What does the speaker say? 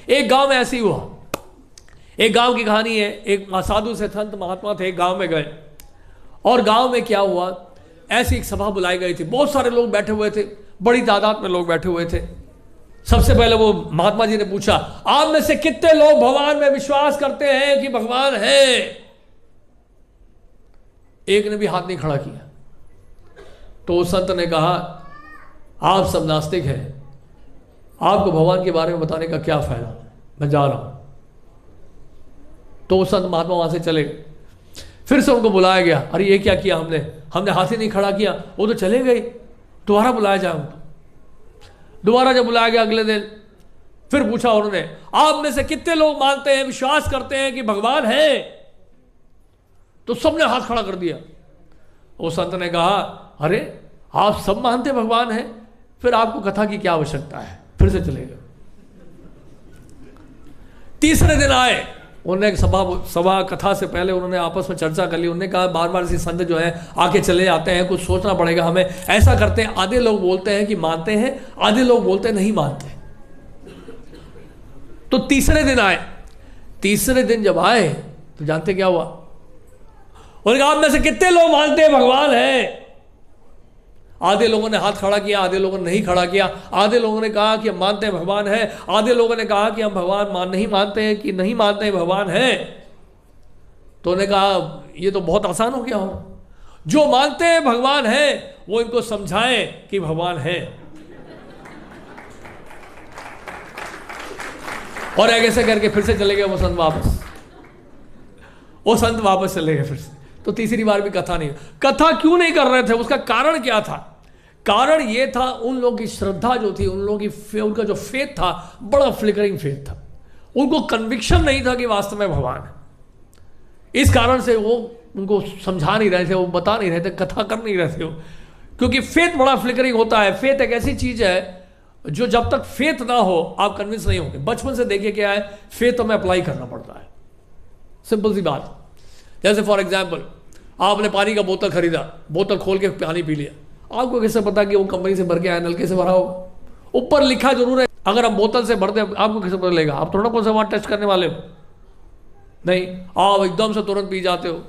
एक गांव में ऐसे ही हुआ। एक गांव की कहानी है, एक साधु से संत महात्मा थे, एक गांव में गए और गांव में क्या हुआ, ऐसी एक सभा बुलाई गई थी, बहुत सारे लोग बैठे हुए थे, बड़ी तादाद में लोग बैठे हुए थे। सबसे पहले वो महात्मा जी ने पूछा, आप में से कितने लोग भगवान में विश्वास करते हैं कि भगवान है? एक ने भी हाथ नहीं खड़ा किया। तो उस संत ने कहा, आप सब नास्तिक हैं, आपको भगवान के बारे में बताने का क्या फायदा, मैं जा रहा हूं। तो उस संत महात्मा वहां से चले गए। फिर से उनको बुलाया गया, अरे ये क्या किया हमने हाथ ही नहीं खड़ा किया, वो तो चले गए, दोबारा बुलाया जाए उनको। दोबारा जब बुलाया गया अगले दिन, फिर पूछा उन्होंने, आप में से कितने लोग मानते हैं, विश्वास करते हैं कि भगवान है? तो सबने हाथ खड़ा कर दिया। वो संत ने कहा, अरे आप सब मानते हैं भगवान है, फिर आपको कथा की क्या आवश्यकता है? फिर से चले गए। तीसरे दिन आए, उन्होंने सभा कथा से पहले उन्होंने आपस में चर्चा कर ली। उन्होंने कहा, बार बार से संत जो है आके चले जाते हैं, कुछ सोचना पड़ेगा हमें। ऐसा करते हैं, आधे लोग बोलते हैं कि मानते हैं, आधे लोग बोलते हैं नहीं मानते। तो तीसरे दिन आए। तीसरे दिन जब आए तो जानते क्या हुआ? उन्होंने कहा, आप में से कितने लोग मानते हैं भगवान है? आधे लोगों ने हाथ खड़ा किया, आधे लोगों ने नहीं खड़ा किया। आधे लोगों ने कहा कि हम मानते हैं भगवान है, आधे लोगों ने कहा कि हम भगवान नहीं मानते हैं, कि नहीं मानते हैं भगवान है। तो उन्होंने कहा, ये तो बहुत आसान हो गया हो, जो मानते हैं भगवान है वो इनको समझाएं कि भगवान है। और ऐसे करके फिर से चले गए वो संत वापस चले गए फिर से। तो तीसरी बार भी कथा नहीं। कथा क्यों नहीं कर रहे थे? उसका कारण क्या था? कारण ये था, उन लोगों की श्रद्धा जो थी, उन लोगों की उनका जो फेथ था, बड़ा फ्लिकरिंग फेथ था। उनको कन्विक्शन नहीं था कि वास्तव में भगवान है। इस कारण से वो उनको समझा नहीं रहे थे, वो बता नहीं रहे थे, कथा कर नहीं रहे थे वो, क्योंकि फेथ बड़ा फ्लिकरिंग होता है। फेथ एक ऐसी चीज है जो जब तक फेथ ना हो आप कन्विंस नहीं होंगे। बचपन से देखिए क्या है, फेथ हमें अप्लाई करना पड़ता है, सिंपल सी बात। जैसे फॉर एग्जाम्पल, आपने पानी का बोतल खरीदा, बोतल खोल के पानी पी लिया, आपको कैसे पता कि वो कंपनी से भर के आया, नलके से भरा होगा? ऊपर लिखा जरूर है। अगर हम बोतल से भरते हैं, आपको कैसे पता लगेगा? आप थोड़ा कौन सा वहां टेस्ट करने वाले हो? नहीं, आप एकदम से तुरंत पी जाते हो।